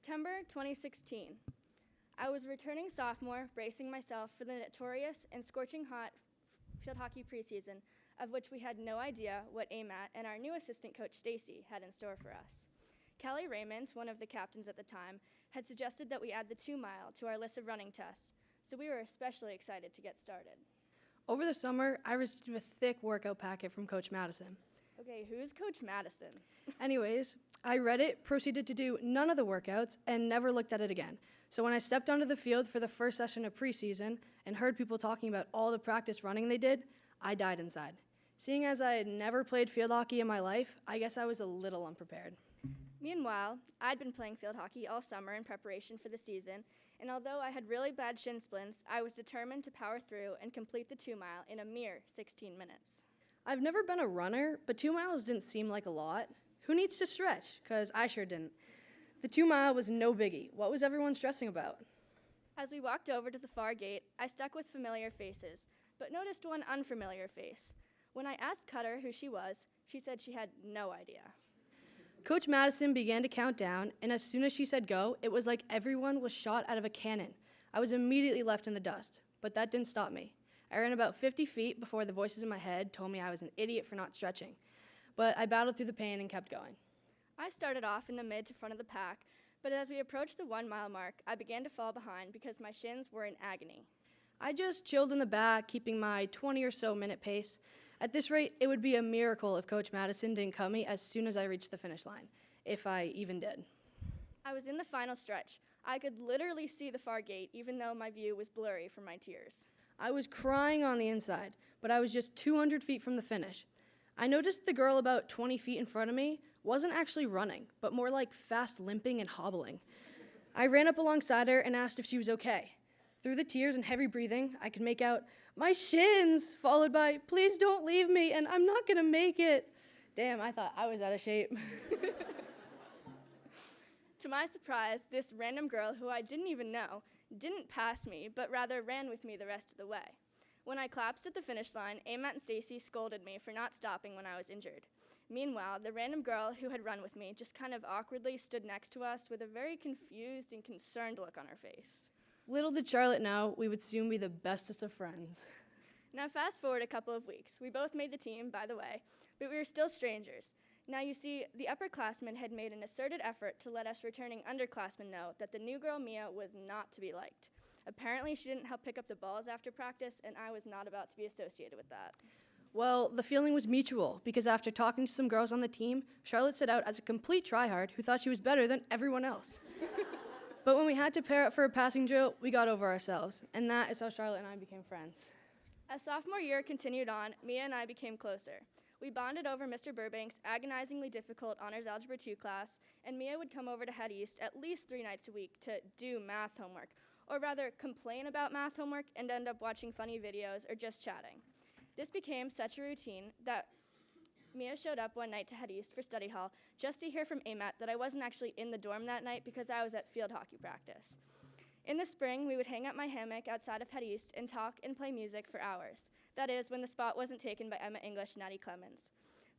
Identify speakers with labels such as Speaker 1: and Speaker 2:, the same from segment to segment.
Speaker 1: September 2016. I was a returning sophomore, bracing myself for the notorious and scorching hot field hockey preseason, of which we had no idea what AMAT and our new assistant coach, Stacy, had in store for us. Kelly Raymond, one of the captains at the time, had suggested that we add the 2-mile to our list of running tests, so we were especially excited to get started.
Speaker 2: Over the summer, I received a thick workout packet from Coach Madison.
Speaker 1: Okay, who's Coach Madison?
Speaker 2: Anyways, I read it, proceeded to do none of the workouts, and never looked at it again. So when I stepped onto the field for the first session of preseason and heard people talking about all the practice running they did, I died inside. Seeing as I had never played field hockey in my life, I guess I was a little unprepared.
Speaker 1: Meanwhile, I'd been playing field hockey all summer in preparation for the season, and although I had really bad shin splints, I was determined to power through and complete the 2-mile in a mere 16 minutes.
Speaker 2: I've never been a runner, but 2 miles didn't seem like a lot. Who needs to stretch? Because I sure didn't. The 2-mile was no biggie. What was everyone stressing about?
Speaker 1: As we walked over to the far gate, I stuck with familiar faces, but noticed one unfamiliar face. When I asked Cutter who she was, she said she had no idea.
Speaker 2: Coach Madison began to count down, and as soon as she said go, it was like everyone was shot out of a cannon. I was immediately left in the dust, but that didn't stop me. I ran about 50 feet before the voices in my head told me I was an idiot for not stretching, but I battled through the pain and kept going.
Speaker 1: I started off in the mid to front of the pack, but as we approached the 1-mile mark, I began to fall behind because my shins were in agony.
Speaker 2: I just chilled in the back, keeping my 20 or so minute pace. At this rate, it would be a miracle if Coach Madison didn't cut me as soon as I reached the finish line, if I even did.
Speaker 1: I was in the final stretch. I could literally see the far gate, even though my view was blurry from my tears.
Speaker 2: I was crying on the inside, but I was just 200 feet from the finish. I noticed the girl about 20 feet in front of me wasn't actually running, but more like fast limping and hobbling. I ran up alongside her and asked if she was okay. Through the tears and heavy breathing, I could make out, "My shins," followed by, "Please don't leave me, and I'm not gonna make it." Damn, I thought I was out of shape.
Speaker 1: To my surprise, this random girl who I didn't even know didn't pass me, but rather ran with me the rest of the way. When I collapsed at the finish line, Amat and Stacy scolded me for not stopping when I was injured. Meanwhile, the random girl who had run with me just kind of awkwardly stood next to us with a very confused and concerned look on her face.
Speaker 2: Little did Charlotte know we would soon be the bestest of friends.
Speaker 1: Now fast forward a couple of weeks. We both made the team, by the way, but we were still strangers. Now you see, the upperclassmen had made an asserted effort to let us returning underclassmen know that the new girl Mia was not to be liked. Apparently she didn't help pick up the balls after practice, and I was not about to be associated with that.
Speaker 2: Well, the feeling was mutual, because after talking to some girls on the team, Charlotte set out as a complete tryhard who thought she was better than everyone else. But when we had to pair up for a passing drill, we got over ourselves, and that is how Charlotte and I became friends.
Speaker 1: As sophomore year continued on, Mia and I became closer. We bonded over Mr. Burbank's agonizingly difficult Honors Algebra 2 class, and Mia would come over to Head East at least 3 nights a week to do math homework, or rather complain about math homework and end up watching funny videos or just chatting. This became such a routine that Mia showed up one night to Head East for study hall just to hear from Amat that I wasn't actually in the dorm that night because I was at field hockey practice. In the spring, we would hang up my hammock outside of Head East and talk and play music for hours. That is, when the spot wasn't taken by Emma English and Addie Clemens.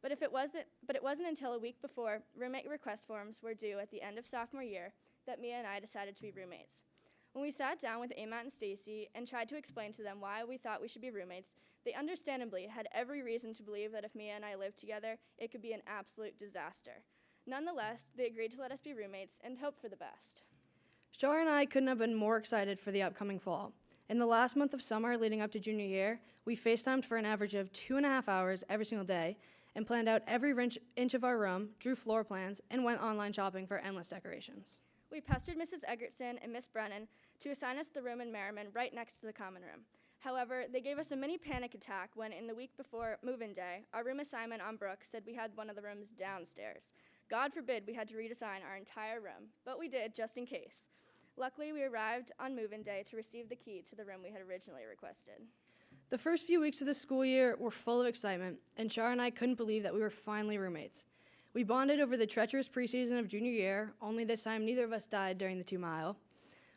Speaker 1: But it wasn't until a week before roommate request forms were due at the end of sophomore year that Mia and I decided to be roommates. When we sat down with Amat and Stacy and tried to explain to them why we thought we should be roommates, they understandably had every reason to believe that if Mia and I lived together, it could be an absolute disaster. Nonetheless, they agreed to let us be roommates and hope for the best.
Speaker 2: Shar and I couldn't have been more excited for the upcoming fall. In the last month of summer leading up to junior year, we FaceTimed for an average of 2.5 hours every single day and planned out every inch of our room, drew floor plans, and went online shopping for endless decorations.
Speaker 1: We pestered Mrs. Egertson and Miss Brennan to assign us the room in Merriman right next to the common room. However, they gave us a mini panic attack when, in the week before move-in day, our room assignment on Brooke said we had one of the rooms downstairs. God forbid we had to redesign our entire room, but we did just in case. Luckily, we arrived on move-in day to receive the key to the room we had originally requested.
Speaker 2: The first few weeks of the school year were full of excitement, and Shar and I couldn't believe that we were finally roommates. We bonded over the treacherous preseason of junior year, only this time neither of us died during the 2-mile.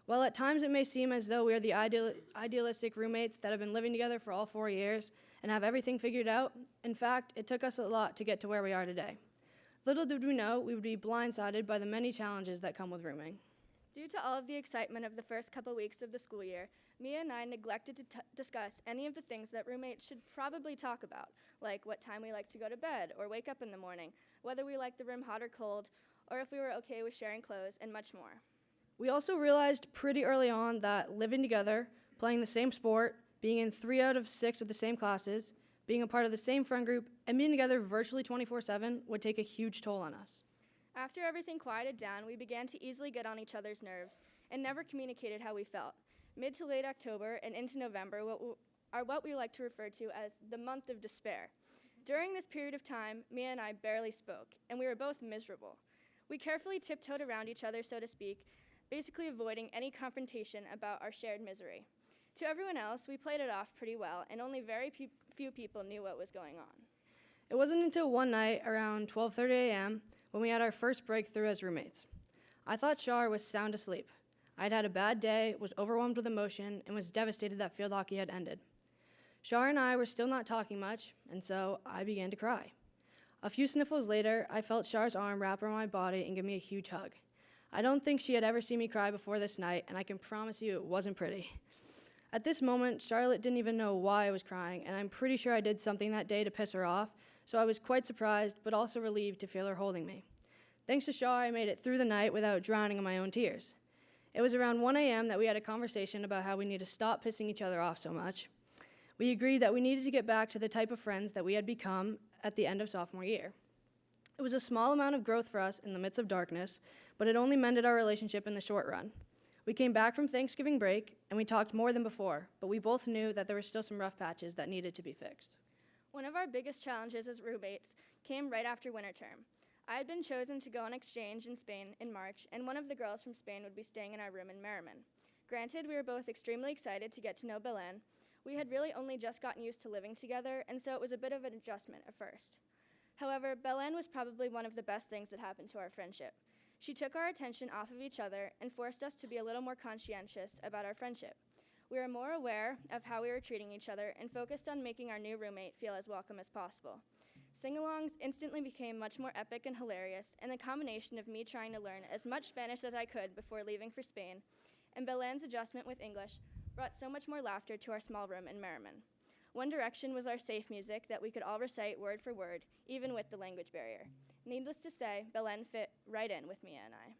Speaker 2: While at times it may seem as though we are the idealistic roommates that have been living together for all 4 years and have everything figured out, in fact, it took us a lot to get to where we are today. Little did we know we would be blindsided by the many challenges that come with rooming.
Speaker 1: Due to all of the excitement of the first couple weeks of the school year, Mia and I neglected to discuss any of the things that roommates should probably talk about, like what time we like to go to bed or wake up in the morning, whether we like the room hot or cold, or if we were okay with sharing clothes, and much more.
Speaker 2: We also realized pretty early on that living together, playing the same sport, being in 3 out of 6 of the same classes, being a part of the same friend group, and being together virtually 24/7 would take a huge toll on us.
Speaker 1: After everything quieted down, we began to easily get on each other's nerves and never communicated how we felt. Mid to late October and into November are what we like to refer to as the month of despair. During this period of time, Mia and I barely spoke, and we were both miserable. We carefully tiptoed around each other, so to speak, basically avoiding any confrontation about our shared misery. To everyone else, we played it off pretty well, and only very few people knew what was going on.
Speaker 2: It wasn't until one night around 12:30 a.m. when we had our first breakthrough as roommates. I thought Shar was sound asleep. I'd had a bad day, was overwhelmed with emotion, and was devastated that field hockey had ended. Shar and I were still not talking much, and so I began to cry. A few sniffles later, I felt Shar's arm wrap around my body and give me a huge hug. I don't think she had ever seen me cry before this night, and I can promise you it wasn't pretty. At this moment, Charlotte didn't even know why I was crying, and I'm pretty sure I did something that day to piss her off, so I was quite surprised, but also relieved to feel her holding me. Thanks to Shar, I made it through the night without drowning in my own tears. It was around 1 a.m. that we had a conversation about how we need to stop pissing each other off so much. We agreed that we needed to get back to the type of friends that we had become at the end of sophomore year. It was a small amount of growth for us in the midst of darkness, but it only mended our relationship in the short run. We came back from Thanksgiving break, and we talked more than before, but we both knew that there were still some rough patches that needed to be fixed.
Speaker 1: One of our biggest challenges as roommates came right after winter term. I had been chosen to go on exchange in Spain in March, and one of the girls from Spain would be staying in our room in Merriman. Granted, we were both extremely excited to get to know Belen. We had really only just gotten used to living together, and so it was a bit of an adjustment at first. However, Belen was probably one of the best things that happened to our friendship. She took our attention off of each other and forced us to be a little more conscientious about our friendship. We were more aware of how we were treating each other and focused on making our new roommate feel as welcome as possible. Sing-alongs instantly became much more epic and hilarious, and the combination of me trying to learn as much Spanish as I could before leaving for Spain and Belen's adjustment with English brought so much more laughter to our small room in Merriman. One Direction was our safe music that we could all recite word for word, even with the language barrier. Needless to say, Belen fit right in with Mia and I.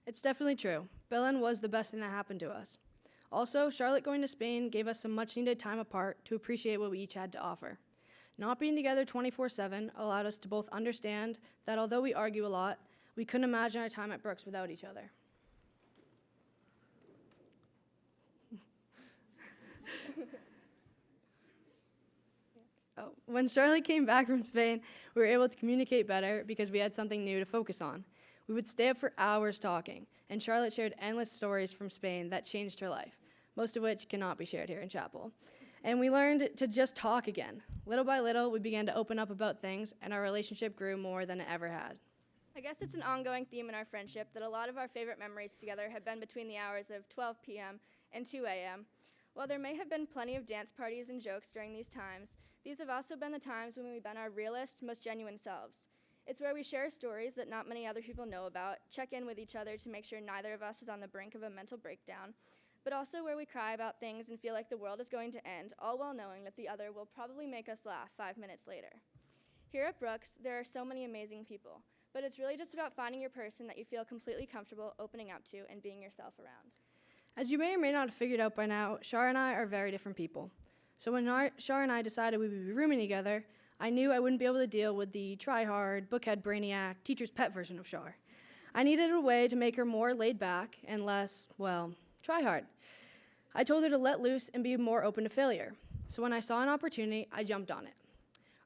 Speaker 2: It's definitely true. Belen was the best thing that happened to us. Also, Charlotte going to Spain gave us some much-needed time apart to appreciate what we each had to offer. Not being together 24/7 allowed us to both understand that although we argue a lot, we couldn't imagine our time at Brooks without each other. When Charlotte came back from Spain, we were able to communicate better because we had something new to focus on. We would stay up for hours talking, and Charlotte shared endless stories from Spain that changed her life, most of which cannot be shared here in chapel. And we learned to just talk again. Little by little, we began to open up about things, and our relationship grew more than it ever had.
Speaker 1: I guess it's an ongoing theme in our friendship that a lot of our favorite memories together have been between the hours of 12 p.m. and 2 a.m. While there may have been plenty of dance parties and jokes during these times, these have also been the times when we've been our realest, most genuine selves. It's where we share stories that not many other people know about, check in with each other to make sure neither of us is on the brink of a mental breakdown, but also where we cry about things and feel like the world is going to end, all while knowing that the other will probably make us laugh 5 minutes later. Here at Brooks, there are so many amazing people, but it's really just about finding your person that you feel completely comfortable opening up to and being yourself around.
Speaker 2: As you may or may not have figured out by now, Shar and I are very different people. So when Shar and I decided we would be rooming together, I knew I wouldn't be able to deal with the try-hard, bookhead brainiac, teacher's pet version of Shar. I needed a way to make her more laid back and less, well, try hard. I told her to let loose and be more open to failure. So when I saw an opportunity, I jumped on it.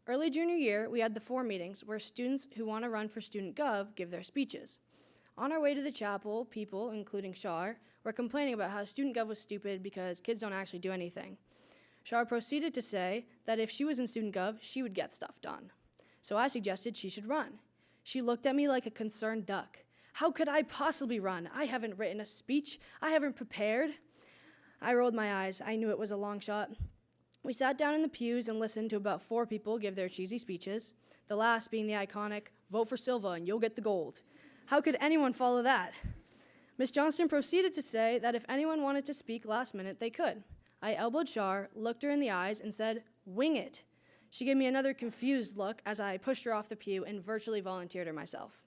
Speaker 2: Early junior year, we had the 4 meetings where students who want to run for Student Gov give their speeches. On our way to the chapel, people, including Shar, were complaining about how Student Gov was stupid because kids don't actually do anything. Shar proceeded to say that if she was in Student Gov, she would get stuff done. So I suggested she should run. She looked at me like a concerned duck. How could I possibly run? I haven't written a speech. I haven't prepared. I rolled my eyes. I knew it was a long shot. We sat down in the pews and listened to about 4 people give their cheesy speeches, the last being the iconic, "Vote for Silva and you'll get the gold." How could anyone follow that? Miss Johnston proceeded to say that if anyone wanted to speak last minute, they could. I elbowed Char, looked her in the eyes, and said, "Wing it." She gave me another confused look as I pushed her off the pew and virtually volunteered her myself.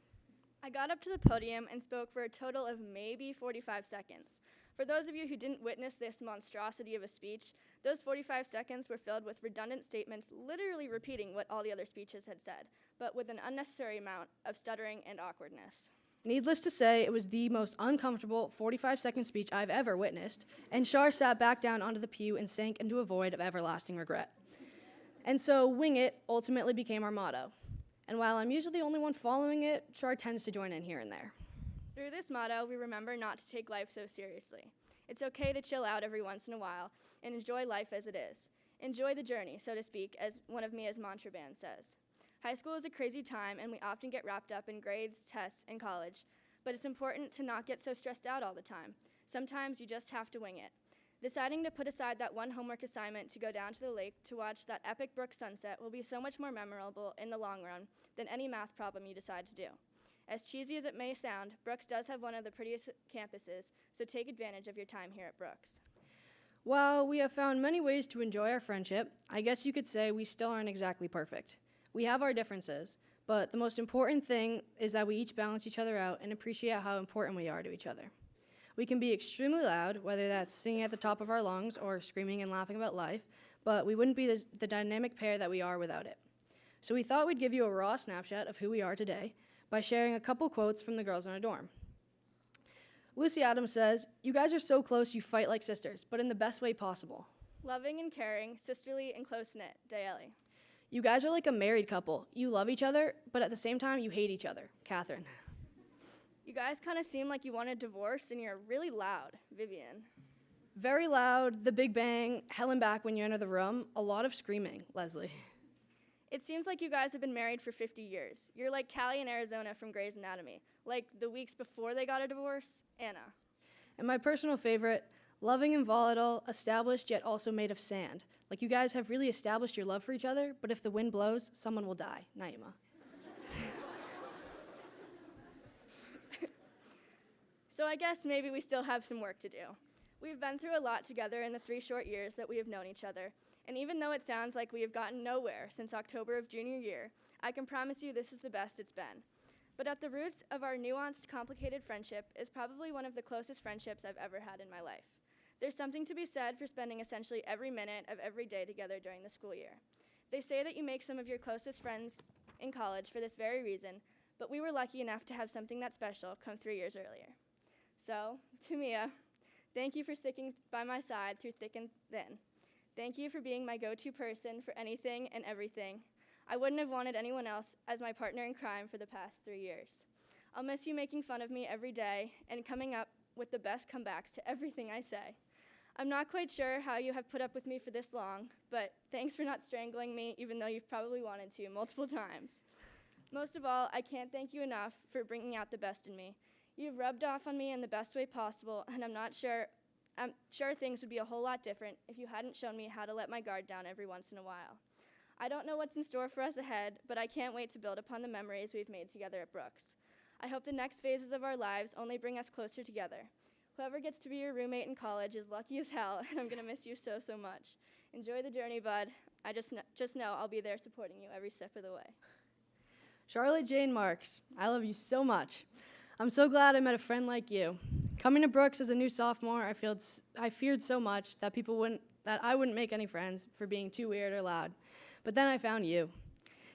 Speaker 1: I got up to the podium and spoke for a total of maybe 45 seconds. For those of you who didn't witness this monstrosity of a speech, those 45 seconds were filled with redundant statements literally repeating what all the other speeches had said, but with an unnecessary amount of stuttering and awkwardness.
Speaker 2: Needless to say, it was the most uncomfortable 45-second speech I've ever witnessed, and Char sat back down onto the pew and sank into a void of everlasting regret. And so, wing it ultimately became our motto. And while I'm usually the only one following it, Char tends to join in here and there.
Speaker 1: Through this motto, we remember not to take life so seriously. It's okay to chill out every once in a while and enjoy life as it is. Enjoy the journey, so to speak, as one of Mia's mantra bands says. High school is a crazy time, and we often get wrapped up in grades, tests, and college, but it's important to not get so stressed out all the time. Sometimes you just have to wing it. Deciding to put aside that one homework assignment to go down to the lake to watch that epic brook sunset will be so much more memorable in the long run than any math problem you decide to do. As cheesy as it may sound, Brooks does have one of the prettiest campuses, so take advantage of your time here at Brooks.
Speaker 2: While we have found many ways to enjoy our friendship, I guess you could say we still aren't exactly perfect. We have our differences, but the most important thing is that we each balance each other out and appreciate how important we are to each other. We can be extremely loud, whether that's singing at the top of our lungs or screaming and laughing about life, but we wouldn't be the dynamic pair that we are without it. So we thought we'd give you a raw snapshot of who we are today by sharing a couple quotes from the girls in our dorm. Lucy Adams says, "You guys are so close you fight like sisters, but in the best way possible."
Speaker 1: Loving and caring, sisterly and close-knit, Daeli.
Speaker 2: "You guys are like a married couple. You love each other, but at the same time, you hate each other." Catherine.
Speaker 1: You guys kind of seem like you want a divorce and you're really loud, Vivian.
Speaker 2: "Very loud, the big bang, hell and back when you enter the room, a lot of screaming." Leslie.
Speaker 1: It seems like you guys have been married for 50 years. You're like Callie and Arizona from Grey's Anatomy, like the weeks before they got a divorce, Anna.
Speaker 2: And my personal favorite, "Loving and volatile, established yet also made of sand. Like you guys have really established your love for each other, but if the wind blows, someone will die." Naima.
Speaker 1: So I guess maybe we still have some work to do. We've been through a lot together in the 3 short years that we have known each other, and even though it sounds like we have gotten nowhere since October of junior year, I can promise you this is the best it's been. But at the roots of our nuanced, complicated friendship is probably one of the closest friendships I've ever had in my life. There's something to be said for spending essentially every minute of every day together during the school year. They say that you make some of your closest friends in college for this very reason, but we were lucky enough to have something that special come 3 years earlier. So, to Mia, thank you for sticking by my side through thick and thin. Thank you for being my go-to person for anything and everything. I wouldn't have wanted anyone else as my partner in crime for the past 3 years. I'll miss you making fun of me every day and coming up with the best comebacks to everything I say. I'm not quite sure how you have put up with me for this long, but thanks for not strangling me, even though you've probably wanted to multiple times. Most of all, I can't thank you enough for bringing out the best in me. You've rubbed off on me in the best way possible, and I'm sure things would be a whole lot different if you hadn't shown me how to let my guard down every once in a while. I don't know what's in store for us ahead, but I can't wait to build upon the memories we've made together at Brooks. I hope the next phases of our lives only bring us closer together. Whoever gets to be your roommate in college is lucky as hell, and I'm gonna miss you so, so much. Enjoy the journey, bud. I just know I'll be there supporting you every step of the way."
Speaker 2: Charlotte Jane Marks, I love you so much. I'm so glad I met a friend like you. Coming to Brooks as a new sophomore, I feared so much that I wouldn't make any friends for being too weird or loud. But then I found you.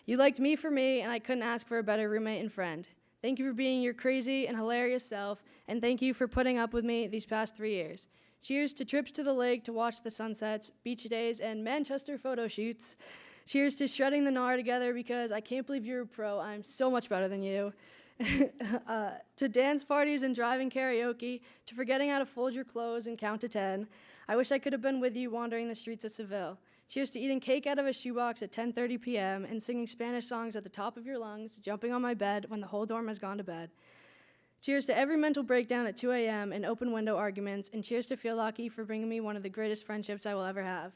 Speaker 2: You liked me for me, and I couldn't ask for a better roommate and friend. Thank you for being your crazy and hilarious self, and thank you for putting up with me these past 3 years. Cheers to trips to the lake to watch the sunsets, beach days, and Manchester photo shoots. Cheers to shredding the gnar together because I can't believe you're a pro. I'm so much better than you. To dance parties and driving karaoke, to forgetting how to fold your clothes and count to 10. I wish I could have been with you wandering the streets of Seville. Cheers to eating cake out of a shoebox at 10:30 p.m. and singing Spanish songs at the top of your lungs, jumping on my bed when the whole dorm has gone to bed. Cheers to every mental breakdown at 2 a.m. and open window arguments, and cheers to Feel Lucky for bringing me one of the greatest friendships I will ever have.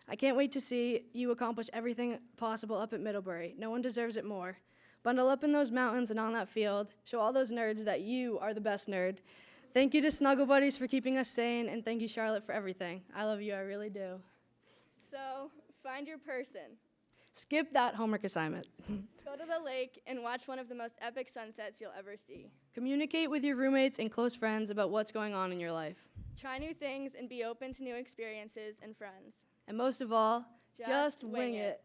Speaker 2: I can't wait to see you accomplish everything possible up at Middlebury. No one deserves it more. Bundle up in those mountains and on that field. Show all those nerds that you are the best nerd. Thank you to Snuggle Buddies for keeping us sane, and thank you, Charlotte, for everything. I love you, I really do.
Speaker 1: So, find your person.
Speaker 2: Skip that homework assignment.
Speaker 1: Go to the lake and watch one of the most epic sunsets you'll ever see.
Speaker 2: Communicate with your roommates and close friends about what's going on in your life.
Speaker 1: Try new things and be open to new experiences and friends.
Speaker 2: And most of all, just wing it.